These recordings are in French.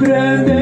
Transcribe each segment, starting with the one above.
grande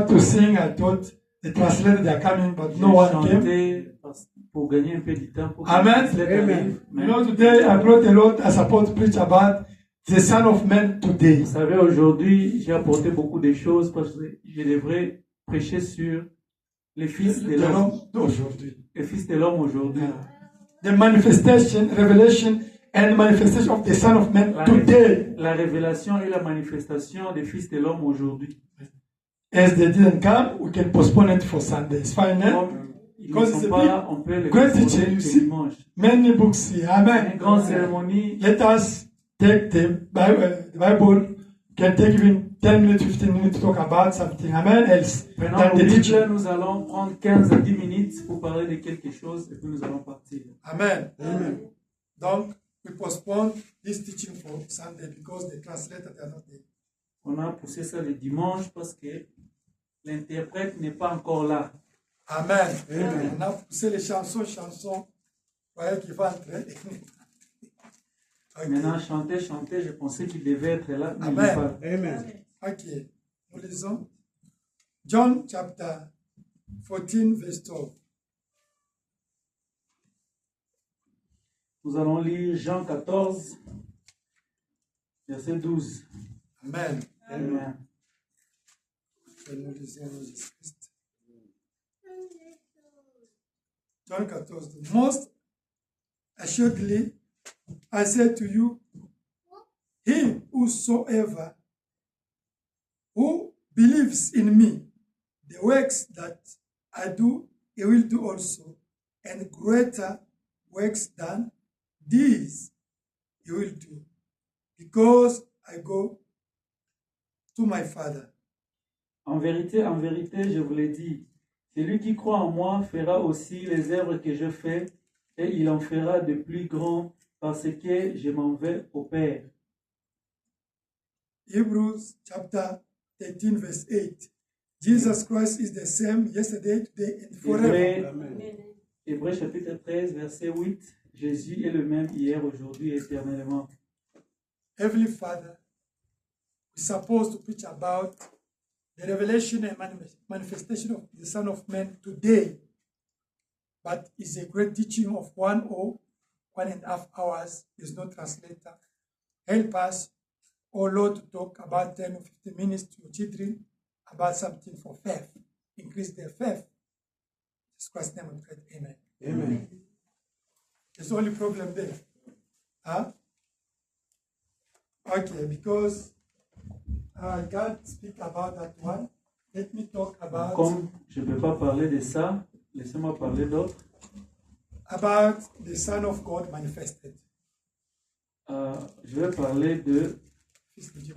To sing, I thought the translators they are coming, but no one came. Pour gagner un peu du temps. Amen. Amen. You know, today I brought a lot. I supposed to preach about the Son of Man today. Vous savez, aujourd'hui, j'ai apporté beaucoup de choses parce que je devrais prêcher sur les fils de l'homme d'aujourd'hui. Les fils de l'homme aujourd'hui. The manifestation, revelation, and manifestation of the Son of Man today. La révélation et la manifestation des fils de l'homme aujourd'hui. As they didn't come, we can postpone it for Sunday. It's fine, eh? Because it's a great teaching. You see, many books here. Amen. Let us take the Bible can take even 10 minutes, 15 minutes to talk about something. Amen. Else than the teaching. Nous allons prendre 15 à 10 minutes pour parler de quelque chose et puis nous allons partir. Amen. Amen. Donc, we postpone this teaching for Sunday because the translator are not there. On a poussé ça le dimanche parce que l'interprète n'est pas encore là. Amen. Amen. On a poussé les chansons. Voyez qu'il va entrer. Okay. Maintenant, chanter, je pensais qu'il devait être là. Mais Amen. il pas. Amen. Ok. Nous lisons John chapter 14, verse 12. Nous allons lire Jean 14, verset 12. Amen. Amen. Nous lisons Jésus-Christ. John 14. Most assuredly, I say to you, he whosoever who believes in me, the works that I do, he will do also, and greater works than these he will do, because I go to my Father. En vérité, je vous l'ai dit, celui qui croit en moi fera aussi les œuvres que je fais, et il en fera de plus grands, parce que je m'en vais au Père. Hebrews chapter 13, verse 8. Jesus Christ is the same yesterday, today, and forever. Amen. Hébreux chapitre 13, verset 8. Jésus est le même hier, aujourd'hui et éternellement. Heavenly Father, we're supposed to preach about the revelation and manifestation of the Son of Man today, but it's a great teaching of 1 or 1.5 hours. There's no translator. Help us, oh Lord, to talk about 10 or 15 minutes to your children about something for faith. Increase their faith. In Jesus Christ's name we pray. Amen. Amen. There's only problem there. Huh? Okay, because I can't speak about that one. Let me talk about... Comme je ne peux pas parler de ça, laissez-moi parler d'autres. About the Son of God manifested. Je vais parler de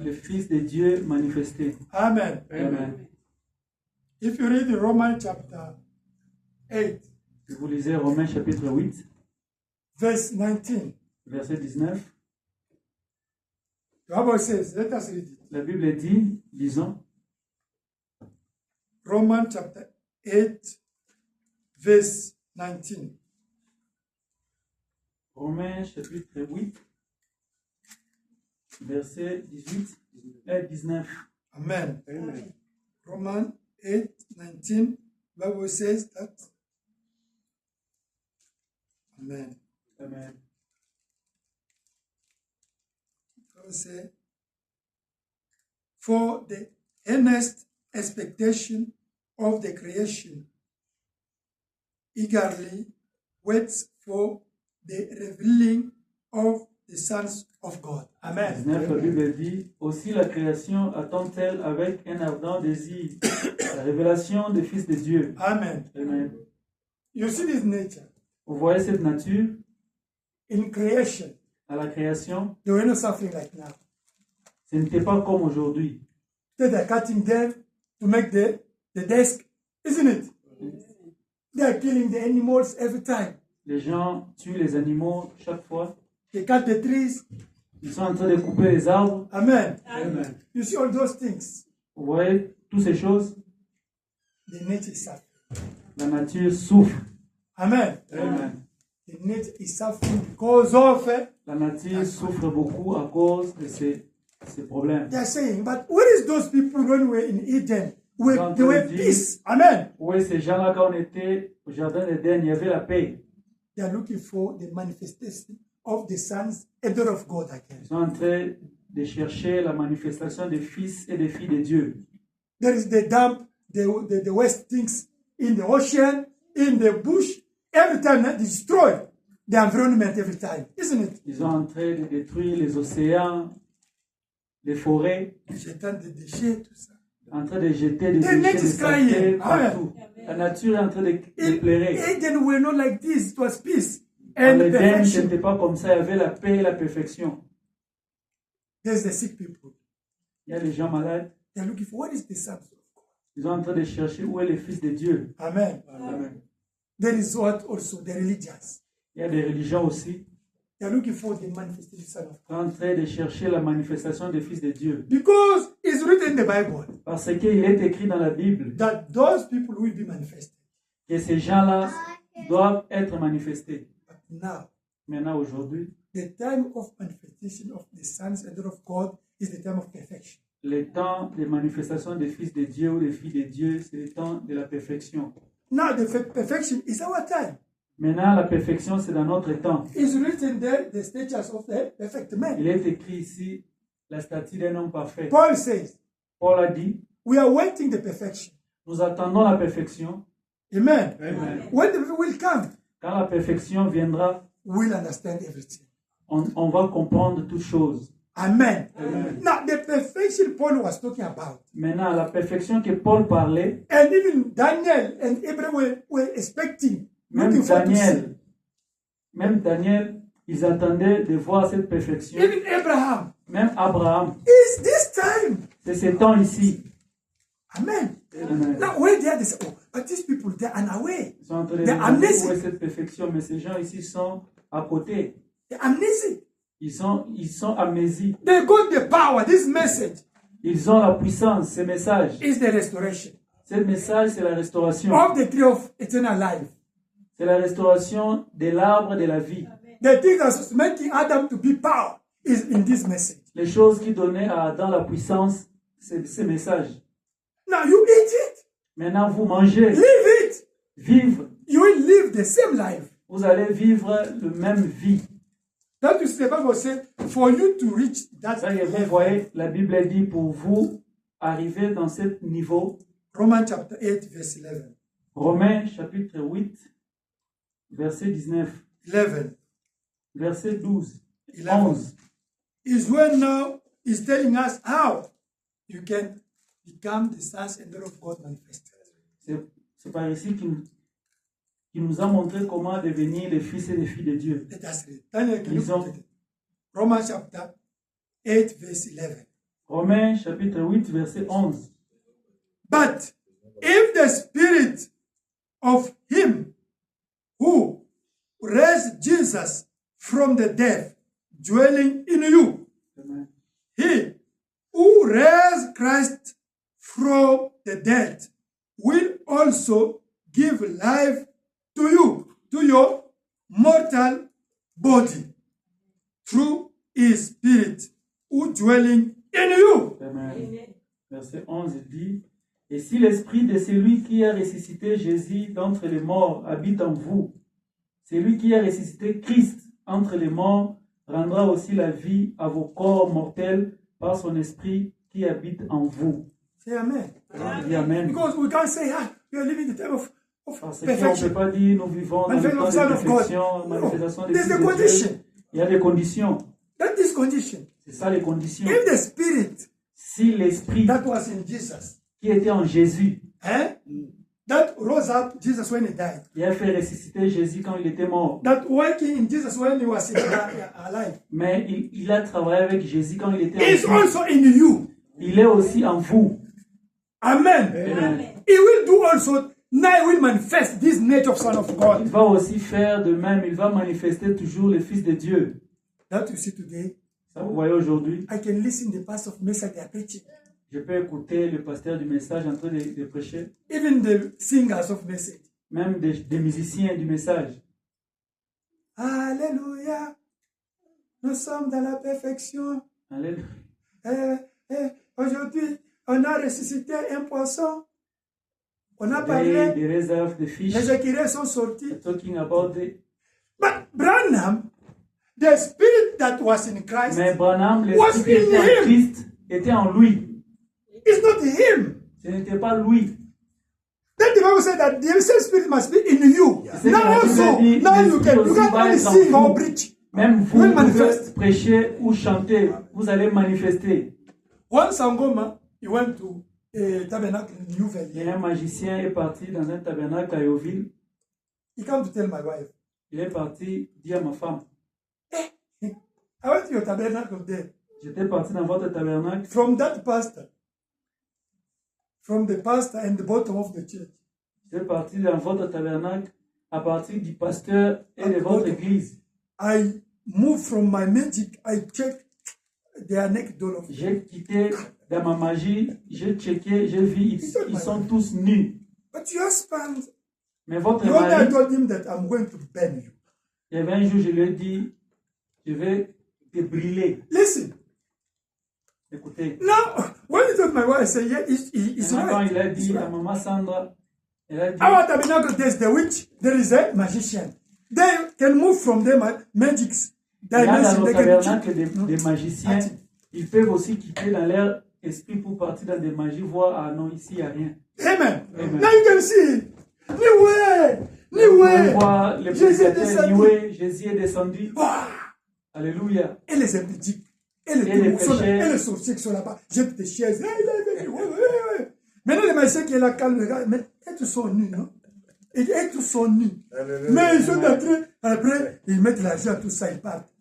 le Fils de Dieu manifesté. Amen. Amen. If you read Romans chapter 8, si vous lisez Romains chapitre 8, verse 19, verset 19, the Bible says, let us read it. La Bible dit, lisons, Romans chapter 8, verse 19. Romains chapitre 8, verset 18 et 19. Amen. Amen. Romans 8, 19, Bible says that. Amen. Amen. Bible says, for the earnest expectation of the creation eagerly waits for the revealing of the sons of God. Amen. 19, la Bible dit, aussi la création attend-elle avec un ardent désir la révélation des fils de Dieu. Amen. Amen. You see this nature. Vous voyez cette nature in creation. À la création, there were no suffering like now. Ce n'était pas comme aujourd'hui. They're cutting them to make the desk, isn't it? They are killing the animals every time. Les gens tuent les animaux chaque fois. They cut the trees. Ils sont en train de couper les arbres. Amen. Amen. You see all those things. Vous voyez toutes ces choses. The nature is suffering. La nature souffre. Amen. Amen. The nature is suffering because of. La nature souffre beaucoup à cause de ces problèmes. They are saying, but where is those people when we were in Eden? They were peace. Amen. Oui, ces gens-là, quand on était au jardin d'Éden, il y avait la paix. They are looking for the manifestation of the sons and daughter of God again. Ils sont en train de chercher la manifestation des fils et des filles de Dieu. There is the dump, the waste things in the ocean, in the bush. Every time they destroy the environment every time, isn't it? Ils sont en train de détruire les océans, les forêts. Jetant des déchets, tout ça. En train de jeter des déchets, des saletés partout. La nature est en train de pleurer. Eden were not like this. It was peace En and Éden, ce perfection. n'était pas comme ça. Il y avait la paix et la perfection. There's the sick people. Il y a les gens malades. They're looking for what is the sons of God. Ils sont en train de chercher où est le Fils de Dieu. Amen. Amen. There is what also the religious. Il y a des religions aussi. They're looking for the manifestation son of God. Ils sont en train de chercher la manifestation des Fils de Dieu. Because it's written in the Bible Parce qu'il est écrit dans la Bible that those people will be manifested. que ces gens-là doivent être manifestés. But now, Maintenant, aujourd'hui, the time of manifestation of the sons and daughters of God is the time of perfection. le temps de manifestation des Fils de Dieu ou des filles de Dieu, c'est le temps de la perfection. Now the perfection is our time. Maintenant, la perfection, c'est dans notre temps. It's written there the status of the perfect man. Il est écrit ici la statue d'un homme parfait. Paul says, Paul a dit, we are waiting the perfection. nous attendons la perfection. Amen. Amen. When the will come, Quand la perfection viendra, we'll understand everything. on va comprendre toutes choses. Amen. Amen. Now the perfection Paul was talking about, Maintenant, la perfection que Paul parlait, and even Daniel and Abraham were expecting, même looking for to see. Daniel, ils attendaient de voir cette perfection. Even Abraham, Même Abraham, is this time. c'est ce temps ici. Amen. Amen. Now where they are, they say, oh, but these people, they are unaware. Ils sont en train de They're demander où amazing. est cette perfection, mais ces gens ici sont à côté. They're amazing. Ils sont amnésiques. They got the power. This message Ils ont la puissance, ce message. is the restoration Ce message, c'est la restauration. of the tree of eternal life. C'est la restauration de l'arbre de la vie. The thing that's making Adam to be power is in this message. Les choses qui donnaient à Adam la puissance, c'est ce message. Now you eat it. Maintenant, vous mangez. Live it. Vivre. You will live the same life. Vous allez vivre la même vie. That is the Bible says for you to reach that Ça, vous level. voyez, la Bible dit pour vous arriver dans ce niveau. Romans chapter 8 verse 11. Romains chapitre 8, verset 19. 11. Verset 12. 11. Is when now is telling us how you can become the sons and daughters of God manifested. C'est par ici qu'il nous a montré comment devenir les fils et les filles de Dieu. Let us read. Daniel, can you put it? Romans chapter 8 verse 11. Romains chapitre 8 verset 11. But if the spirit of him who raised Jesus from the dead dwelling in you, Amen. he who raised Christ from the dead will also give life to you, to your mortal body, through his spirit who dwelling in you. Amen. Verset 11 dit, et si l'esprit de celui qui a ressuscité Jésus d'entre les morts habite en vous, celui qui a ressuscité Christ entre les morts rendra aussi la vie à vos corps mortels par son esprit qui habite en vous. Say amen. Dis amen. Because we can't say, we are living the time of Parce qu'on ne perfection. peut pas dire nous vivons dans le temps de perfection, manifestation des There's fils a de Dieu. condition. Il y a des conditions. That is condition. C'est ça les conditions. If the spirit Si l'esprit that was in Jesus, qui était en Jésus, that rose up Jesus when he died, il a fait ressusciter Jésus quand il était mort. that working in Jesus when he was alive, Mais il a travaillé avec Jésus quand il était is en vie. also in you. Il est aussi en vous. Amen. Amen. He will do also. Now he will manifest this nature of Son of Il God. va aussi faire de même. Il va manifester toujours le Fils de Dieu. That you see today, Ça, vous voyez aujourd'hui, I can listen the pastor of message they are preaching, je peux écouter le pasteur du message en train de prêcher, even the singers of message. même des musiciens du message. Alléluia. Nous sommes dans la perfection. Alléluia. Aujourd'hui, on a ressuscité un poisson. On a Des parlé. réserves de fish. Les écureuils sont sortis. Talking about it. But Branham, the spirit that was in Christ, Mais Branham, was l'esprit qui était en in him. Christ, était en lui. It's not him. Ce n'était pas lui. Then the Bible said that the same spirit must be in you. C'est Now que la Bible also, dit, now you l'esprit can aussi va only être en sing vous. or preach. Même vous, Will vous pouvez manifest. prêcher ou chanter, vous allez manifester. One Sangoma, he went to a tabernacle in New Et Valley. un magicien est parti dans un tabernacle à Yeovil. He came to tell my wife, Il est parti dire à ma femme, I went to your tabernacle there. j'étais parti dans votre tabernacle. From that pastor, from the pastor and the bottom of the church, J'étais parti dans votre tabernacle à partir du pasteur et de votre église. I moved from my magic. I checked their naked all of them. J'ai quitté dans ma magie, j'ai checké, j'ai vu, ils sont tous nus. But your husband, Mais votre the other I mari, told him that I'm going to burn you. il y avait un jour, je lui ai dit, je vais te brûler. Listen, Écoutez, now, when he told my wife, I said, yeah, he's maintenant, quand right. il a He's dit à right. maman Sandra, elle a dit, Our tabernacle, there's the witch, there is a magician. They can move from the magics là dans dimension. le They can tabernacle des magiciens, ils peuvent aussi quitter dans leur esprit pour partir dans des magies, voir, ah non, ici, il n'y a rien. Amen. Amen. Now you can see. New way. Vous New pouvez way. voir les Jésus est prédicateurs descendu. noués, Jésus est descendu. Wow. Alléluia. Et les impudiques. Et les Et les démons sont là. pécheurs. Et les sorciers qui sont là-bas. Jettent des chaises. Ouais. Maintenant, les magiciens qui est là, calme, regarde. Mais ils tous sont nus, non? Et tous sont nus. Mais ils sont en train, après, ils mettent l'argent, tout ça, ils partent.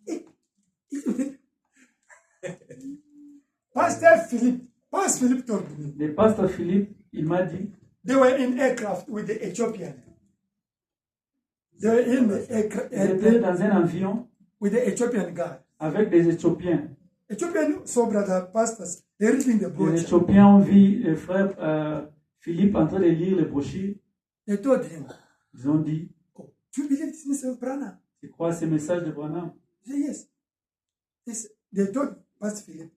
Pasteur Philippe told me, Le pasteur Philippe, il m'a dit, they were in aircraft with the Ethiopian. They were in the ils étaient dans un avion with the Ethiopian guy. avec des Éthiopiens. Ethiopian saw brother pastors, they're reading the Les brochure. Éthiopiens ont vu le frère Philippe en train de lire les brochures. They told him, Ils ont dit, Do you believe this message of Branham? Tu crois ce message de Branham? Yes. They told Pastor Philip.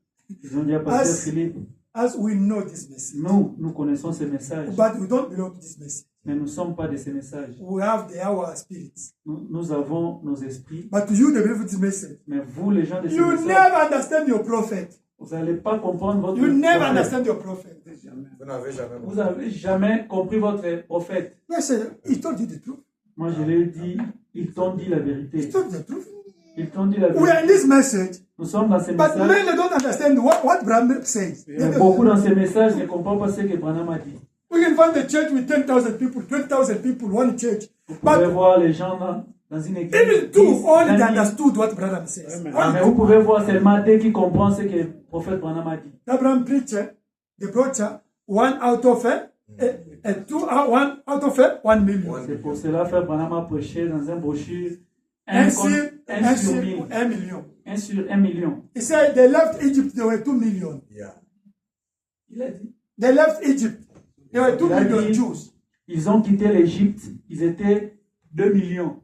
Ils ont dit à Pasteur Philippe. As we know this message. Nous connaissons ce message. But we don't belong to this message. Mais nous ne sommes pas de ces messages. We have our spirits. Nous avons nos esprits. But you don't believe this message. Mais vous, les gens de ce you message, never understand your prophet. Vous n'allez pas comprendre votre You never prophète. Understand your prophet. Vous n'avez jamais compris votre prophète. Yes, he told you the truth. Moi, je l'ai dit, ils t'ont dit la vérité. He told the truth. Ils t'ont dit la vérité. We are in this message. Nous sommes dans ces But messages. many don't understand what Branham says. Mais beaucoup dans ces messages ne comprennent pas ce que Branham a dit. We can find a church with 10,000 people, 20,000 people, one church. Vous pouvez voir les gens dans une église. Even two only understood what Branham says. Mais vous pouvez voir seulement deux qui comprennent ce que le prophète Branham a dit. Abraham preacher, the brother, one out of one out of 1 million. C'est pour cela que Branham a prêché dans un brochure 1 sur 1 million. 1 sur 1 million. He said they left Egypt, there were 2 million. Yeah. Il a dit. They left Egypt. There were 2 million Jews. Ils ont quitté l'Égypte. Ils étaient 2 millions.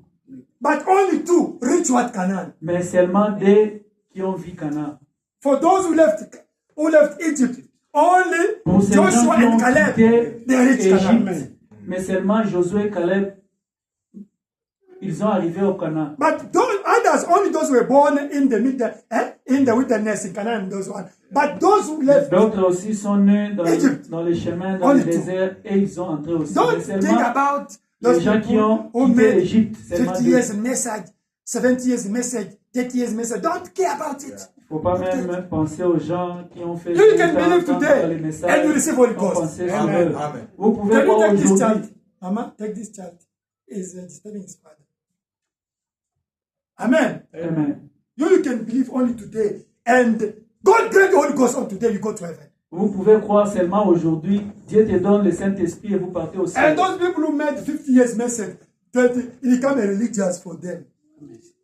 But only 2 reached what Canaan. Mais seulement deux qui ont vu Canaan. For those who left Egypt, only Pour ces Joshua gens qui ont and Caleb, quitté they reached Canaan. Égypte, mais seulement Josué et Caleb, ils ont arrivé au Canaan. But others, only those who were born in the wilderness in Canaan, those ones. But those who left, D'autres aussi sont nés dans les chemins, dans le Only two. désert, et ils sont entrés aussi. don't Mais think seulement about les those gens qui people ont who quitté made l'Égypte, seulement 50 deux. years message, 70 years message, 30 years message. Don't care about it. Il ne faut pas même penser aux gens qui ont fait You can believe 30 ans today dans les messages, and you receive Holy ont Ghost. pensé sur Amen. eux. Amen. Vous pouvez Can you voir take this aujourd'hui, child? Mama, take this child. Is disturbing his father. Amen. Amen. You can believe only today. And God grant the Holy Ghost on today, you go to heaven. Vous pouvez croire seulement aujourd'hui. Dieu te donne le Saint-Esprit et vous partez au And ciel. those people who made 50 years message, 30, it become a religious for them.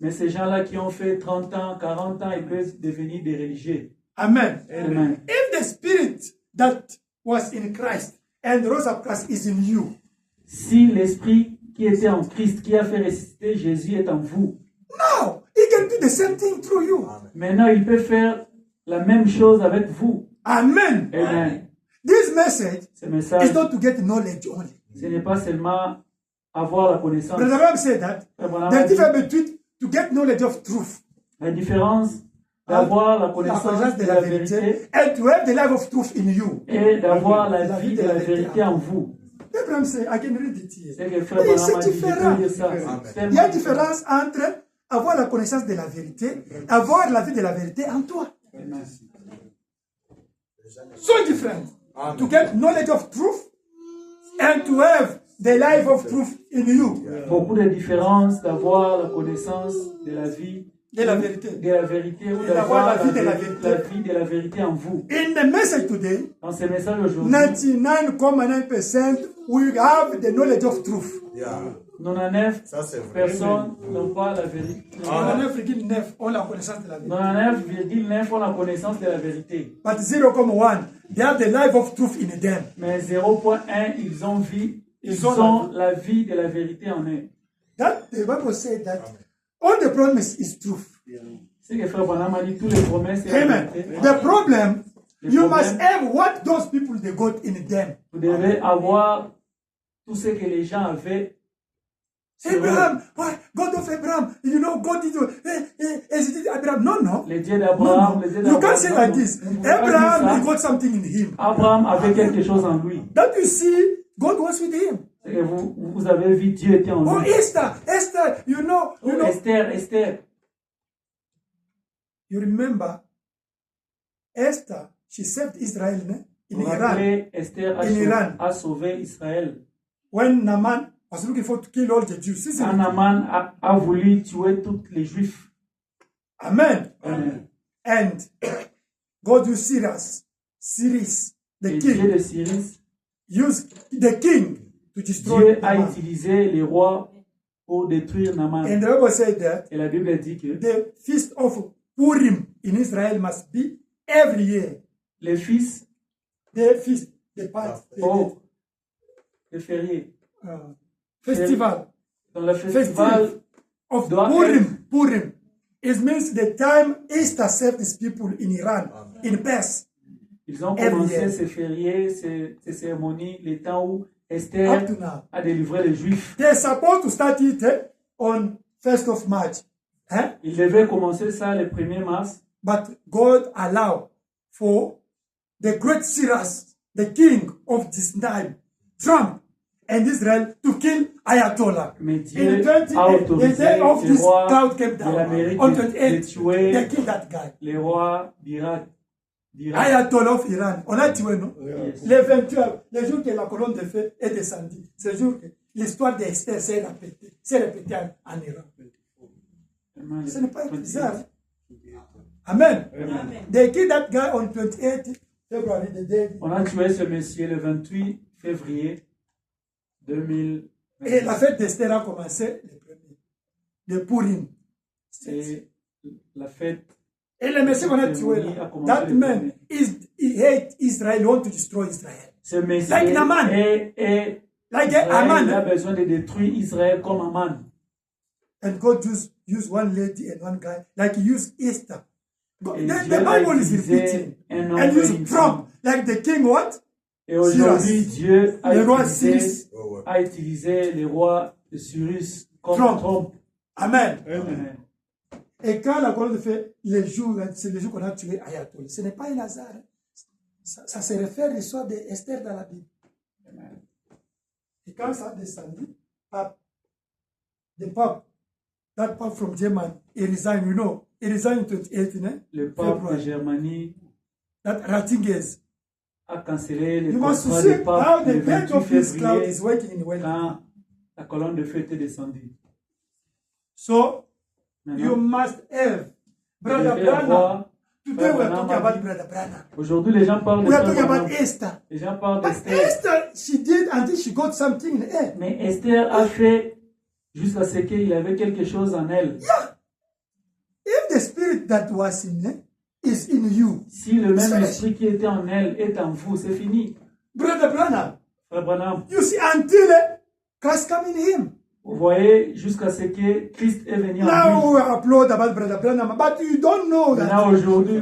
Mais ces gens-là qui ont fait 30 ans, 40 ans, ils peuvent devenir des religieux. Amen. Amen. If the spirit that was in Christ and rose up Christ is in you, Si l'Esprit qui était en Christ, qui a fait ressusciter Jésus est en vous, now he can do the same thing through you. maintenant il peut faire la même chose avec vous. Amen. Amen. This message Ce message, is not to get knowledge only. ce n'est pas seulement avoir la connaissance. Brother Abraham said that Frère Branham the a dit, difference between to get knowledge of truth, la différence d'avoir la la connaissance connaissance de la vérité and to have the life of truth in you. et d'avoir la vie de la vérité en vous. Abraham said, I can read it here. C'est que Frère Mais Branham c'est a dit, je différent. peux lire ça. C'est Il y a une tellement différence entre avoir la connaissance de la vérité, avoir la vie de la vérité en toi. Amen. So different. To get knowledge of truth and to have the life of truth in you. Beaucoup de différences d'avoir la connaissance de la vie, De la vérité. ou Et d'avoir d'avoir la vie de la la vérité. vie de la vérité en vous. In the message today, Dans ce message aujourd'hui, 99.9% we have the knowledge of truth. Yeah. 99 Ça, c'est vrai. personnes n'ont pas la vérité. 99,9 ont la connaissance de la vérité. 99,9 ont la connaissance de la vérité. But 0.1, they have the life of truth in them. Mais 0.1, ils ont la vie de la vérité en eux. That the Bible said that all the promise is truth. C'est que Frère Branham a dit tous les promesses et la Amen. vérité. The problem, Le you problème, must have what those people they got in them. vous devez avoir tout ce que les gens avaient sur eux. Abraham, why? God of Abraham, you know, God did Abraham. No. Les dieux d'Abraham, les dieux You d'Abraham. can't say like this. Vous pouvez pas dire Abraham, ça. he got something in him. Abraham avait quelque chose en lui. That you see, God was with him. C'est que vous avez vu Dieu était en Oh, lui. Esther, you know. Esther. You remember, Esther, she saved Israel in Vous vous Iran. rappelez, Esther Iran. a sauvé Israël. When Naaman was looking for to kill all the Jews. Isn't it? Naaman a voulu tuer tous les Juifs. Amen. Amen. And God used Cyrus, the Et Dieu king, de Cyrus, used the king to destroy Dieu a Naaman. utilisé les rois pour détruire Naaman. And the Bible said that Et la Bible dit que the feast of Purim in Israel must be every year. les fils The feast, the part, le férié, festival dans le festival of Purim. It means the time Easter saved these people in Iran, in Perse. Ils ont commencé ces fériés, ces cérémonies, les temps où Esther a délivré les Juifs. They're supposed to start it on 1st of March. Ils devaient commencer ça le 1er mars. But God allowed for the great Cyrus, the king of this time, Trump, and Israel to kill Ayatollah. Mais Dieu a autorisé les rois de l'Amérique de tuer les rois d'Irak. Ayatollah of Iran. On a tué, non? Yes. Le 28, le jour que la colonne de feu est descendue, c'est le jour que l'histoire d'Esther s'est répétée en Iran. Ce n'est pas bizarre. Amen. Amen. They killed that guy on 28 February. On a tué ce monsieur le 28 février 2000. Et la fête d'Esther a commencé le premier de Purim. C'est la fête. Et le monsieur qu'on a tué là, that man, he hate Israel, he want to destroy Israel. Ce monsieur like Naaman. Like Aman. Il a besoin de détruire Israël comme Aman. And God use one lady and one guy, like he used Esther. The Bible is repeating. And use Trump, like the king what? Et aujourd'hui, Dieu a utilisé le roi de Cyrus comme Trump. Amen. Amen. Et quand la colonne de feu, c'est le jour qu'on a tué Ayatollah. Ce n'est pas un hasard. Ça se réfère à l'histoire d'Esther dans la Bible. Amen. Et quand ça a descendu, the Pope, that Pope from Germany, he resigned, you know, he resigned in 2018. Le Pope de Germanie, that Ratzinger, a cancellé le contrat de Pape le 28 février quand la colonne de feu était descendue. So, you must have Brother Branham. Today we are talking about Brother Branham. Aujourd'hui, les gens parlent de we are talking about Esther. Les gens parlent d'Esther. Esther, she did until she got something in her. Mais Esther a fait jusqu'à ce qu'il avait quelque chose en elle. Yeah. If the spirit that was in her is in you. Si le même esprit qui était en elle est en vous, c'est fini. Brother Branham. Frère Branham. You see, until Christ come in him. Vous voyez, jusqu'à ce que Christ est venu en lui. Now we applaud about Brother Branham, but you don't know that.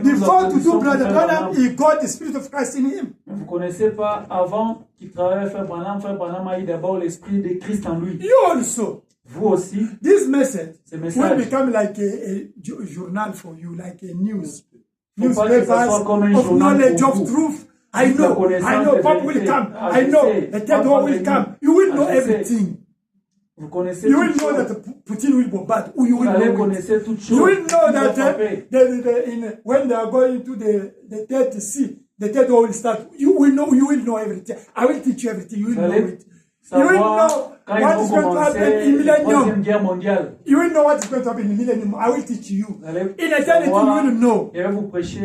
Before to do Brother Branham, he got the Spirit of Christ in him. Vous ne connaissez pas, avant qu'il travaille Frère Branham a eu d'abord l'esprit de Christ en lui. You also. Vous aussi. This message will become like a journal for you, like a newspapers of knowledge of truth. I know, Pope will come. I know, the third one will come. You will know everything. Vous connaissez you will know that Putin will bombard. You will know toutes choses. You will know that when they are going to the third sea, the third war will start. You will know everything. I will teach you everything. You will know it. You will know what is going to happen in millennium. You will know what is going to happen in millennium. I will teach you. In eternity, you will know.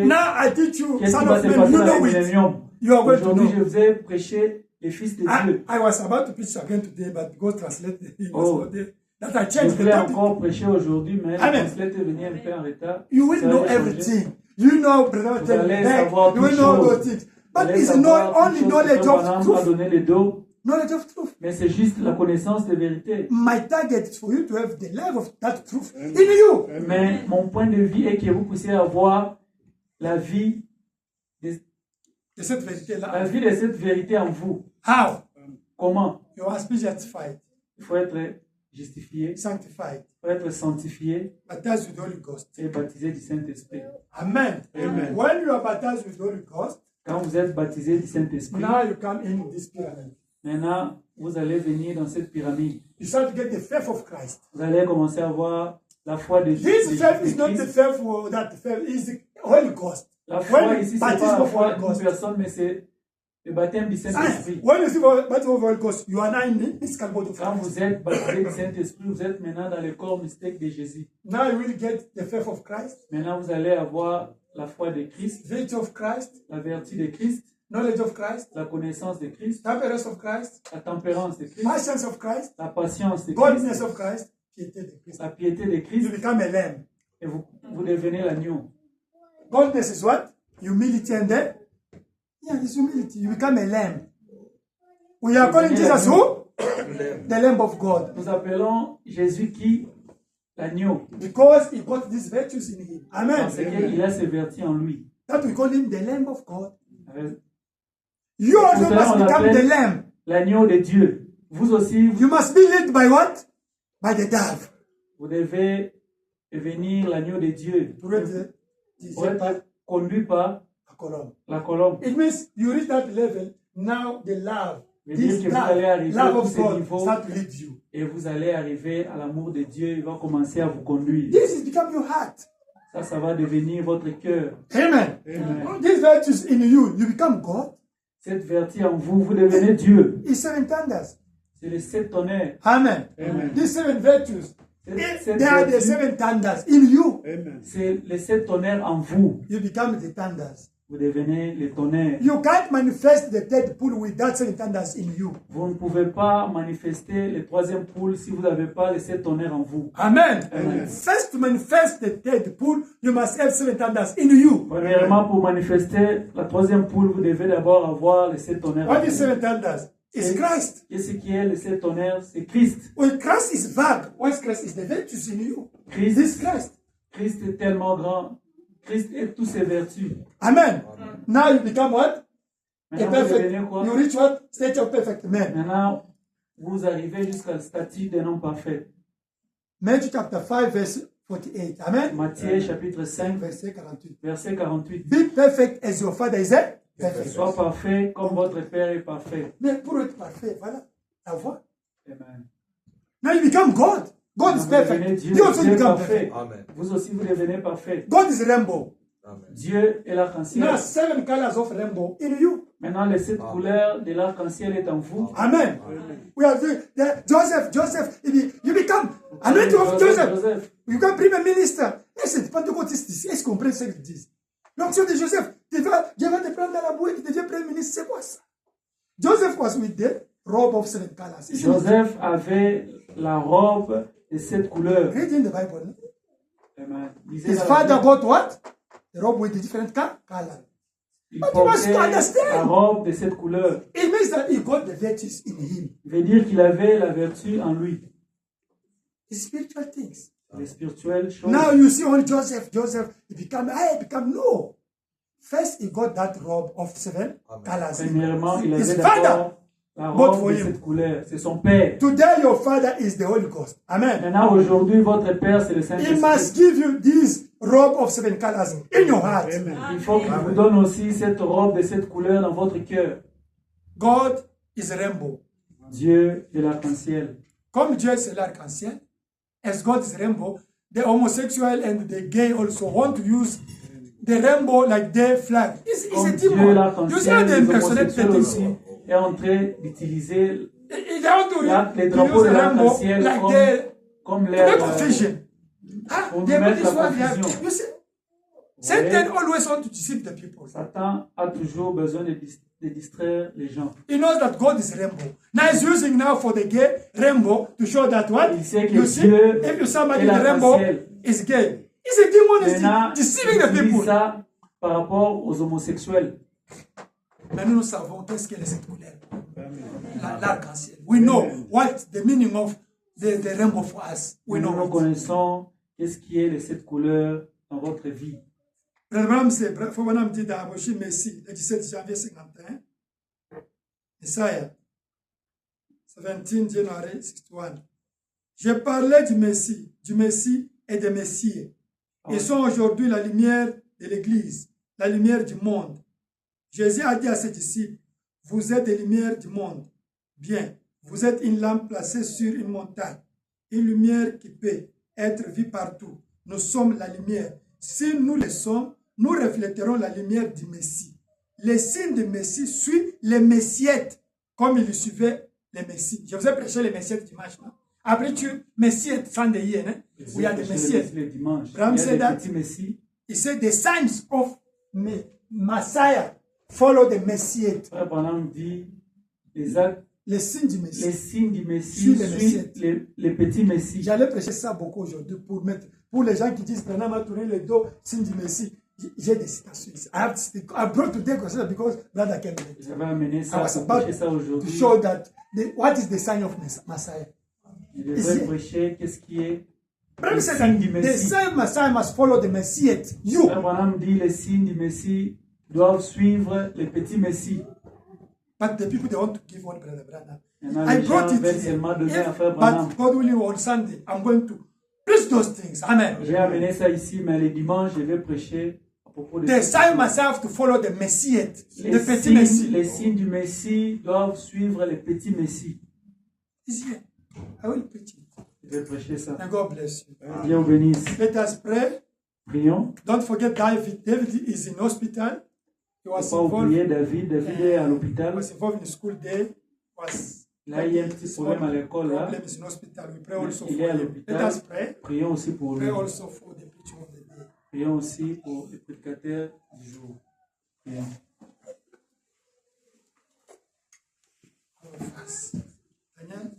Now I teach you, son of man, you know it. You are going to know. Je vous ai prêché les fils de Dieu. I was about to preach again today, but God translated that I changed the topic. Encore prêcher aujourd'hui, mais le translateur est venu un peu en retard. You will know everything. You know, brother, you will know those things. But it's not only knowledge of truth. Knowledge of truth. Mais c'est juste la connaissance des vérités. My target is for you to have the life of that truth in you. Mais mon point de vue est que vous puissiez avoir la vie de cette vérité-là. La vie de cette vérité en vous. How? Comment? You must be justified. Il faut être justifié. Sanctified. Il faut être sanctifié. Baptized with the Holy Ghost. Et baptisé du Saint-Esprit. Amen. Amen. When you are baptized with the Holy Ghost, quand vous êtes baptisé du Saint-Esprit, now you come in this pyramid. Maintenant, vous allez venir dans cette pyramide. You start to get the faith of Christ. Vous allez commencer à avoir la foi de Jésus. This faith is not the faith that faith is the Holy Ghost. La foi ici, c'est pas la foi d'une personne, mais c'est le baptême du Saint-Esprit. When you see the baptism of the Holy Ghost, you are now in the mystical body of Christ. Quand vous êtes baptisé du Saint-Esprit, vous êtes maintenant dans le corps mystique de Jésus. Now you will get the faith of Christ. Maintenant, vous allez avoir la foi de Christ. Virtue of Christ. La vertu de Christ. Knowledge of Christ. La connaissance de Christ. Temperance of Christ. La tempérance de Christ. Patience of Christ. La patience de Christ. Godliness of Christ. Piété de Christ. La piété de Christ. You become a lamb. Et vous devenez l'agneau. Godliness is what? Humility and it's humility. You become a lamb. We are calling Jesus who? the Lamb of God. Nous appelons Jésus qui? L'agneau. Because he got these virtues in him. Amen. Parce qu'il a ces vertus en lui. That we call him the Lamb of God. You also must become the Lamb. L'agneau de Dieu. Vous aussi. You must be led by what? By the dove. Vous devez devenir l'agneau de Dieu. Pour être conduit par la colombe. It means you reach that level. Now the love. This love of God start to lead you. Et vous allez arriver à l'amour de Dieu. Il va commencer à vous conduire. This is become your heart. Ça va devenir votre cœur. Amen. These virtues in you, you become God. Cette vertu en vous, vous devenez Dieu. It's 7 thunders. C'est les 7 tonnerres. Amen. These 7 virtues. They are the 7 thunders in you. C'est les 7 tonnerres en vous. You become the thunders. Vous devenez les tonnerres. You can't manifest the third pool without 7 thunders in you. Vous ne pouvez pas manifester le troisième pool si vous n'avez pas les 7 tonnerres en vous. Amen. First, to manifest the third pool, you must have 7 thunders in you. Premièrement, pour manifester la troisième pool, vous devez d'abord avoir les 7 tonnerres. What is 7 thunders? It's Christ. Et ce qui est les 7 tonnerres, c'est Christ. Well, Christ is vague. What is Christ? Is the virtues in you. Christ, this Christ. Christ est tellement grand. Christ est toutes ses vertus. Amen. Now you become what? A perfect. You reach what? State of perfect man. Maintenant, vous arrivez jusqu'à le statut d'un homme parfait. Matthew chapter 5 verse 48. Amen. Matthieu chapitre 5 verset 48. Verset 48. Be perfect as your Father is perfect. Sois parfait comme votre Père est parfait. Mais pour être parfait, voilà, la voix. Amen. Now you become God. God is perfect. Dieu, you also Dieu become parfait. perfect. Vous aussi vous devenez parfait. God is rainbow. Amen. Dieu est l'arc-en-ciel. Now 7 colors of rainbow in you. Maintenant les 7 couleurs de l'arc-en-ciel est en vous. Amen. We are doing Joseph, you become anointing of Joseph. You become prime minister. Listen, pentecôtistes, est-ce qu'on comprend ce qu'ils disent? L'onction de Joseph, Dieu va te prendre dans la bouée, tu deviens premier ministre, c'est quoi ça? Joseph was with the robe of 7 colors. Joseph avait la robe de 7 couleurs. Read in the Bible. Amen. His father got what? The robe with the different colors. Il portait la robe de 7 couleurs. It means that he got the virtues in him. Il veut dire qu'il avait la vertu en lui. The spiritual things. Les spirituelles choses. Now you see only Joseph, he become no. First he got that robe of 7 colors. Premièrement, il avait d'abord la robe de 7 couleurs. C'est son Père. Today your Father is the Holy Ghost. Amen. Maintenant, aujourd'hui, votre Père, c'est le Saint-Esprit. He must give you this robe of 7 colors in your heart. Amen. Il faut qu'il vous donne aussi cette robe de 7 couleurs dans votre cœur. God is a rainbow. Dieu est l'arc-en-ciel. Comme Dieu c'est l'arc-en-ciel, as God is rainbow, the homosexual and the gay also want to use the rainbow like their flag. It's a demon. You see how they impersonate the things. Est en train d'utiliser les drapeaux de l'arc-en-ciel comme l'air confusion. Pour nous mettre la confusion. Satan always wants to deceive the people. Satan a toujours besoin de distraire les gens. He knows that God is rainbow. Now he's using now for the gay rainbow to show that what? Il sait que you see, Dieu if you somebody in the rainbow is gay, it's a demon is deceiving the people. Ça par rapport aux homosexuels. Mais nous savons qu'est-ce que cette couleur. L'arc-en-ciel. We know what the meaning of the rainbow for us. Nous connaissons qu'est-ce qui est les 7 couleurs dans votre vie. Il faut me dire dans Messie, le 17 janvier 51. Isaiah 17 January 61. Je parlais du Messie et des Messies. Ils sont aujourd'hui la lumière de l'Église, la lumière du monde. Jésus a dit à ses disciples, vous êtes des lumières du monde. Bien, vous êtes une lampe placée sur une montagne, une lumière qui peut être vue partout. Nous sommes la lumière. Si nous le sommes, nous refléterons la lumière du Messie. Les signes du Messie suivent les Messiettes, comme ils suivaient les Messies. Je vous ai prêché les Messiettes dimanche, non? Après, Messiettes sans des yens, hein? Où il y a des Messiettes. Ram said that, he said the signs of Messiah follow the Messiette. Les signes du Messie. Les signes du Messie suivent les petits Messies. J'allais prêcher ça beaucoup aujourd'hui pour les gens qui disent, maintenant, m'a tourné le dos, signe du Messie. J'ai des citations ici. I brought today because brother came late. J'avais amené I ça was pour prêcher about ça to aujourd'hui. show that what is the sign of Messiah. Je devais prêcher qu'est-ce qui est Brother le said signe that du the Messie. same Messiah must follow the Messiah. You. Abraham dit les signes du Messie doivent suivre les petits Messies. But the people, they want to give one brother. I brought it here. But God willing, on Sunday, I'm going to preach those things. Amen. J'ai amené ça ici, mais le dimanche, je vais prêcher à propos de the sign must have to follow the Messiah, the petit signes, Messie. Les signes du Messie doivent suivre les petits Messies. Is here. I will preach it. Je vais prêcher ça. And God bless you. Dieu vous bénisse. Let us pray. Prions. Don't forget David. David is in hospital. He was Pas oublier David. David est à l'hôpital. Was involved in the school day. Was là, il y a un petit problème à l'école. Là. Is in hospital. We pray also il est à l'hôpital. Let us pray. Prions aussi pour lui. Pray also for the preaching of the day. Prions aussi pour les prédicateurs du jour. Prions. Daniel.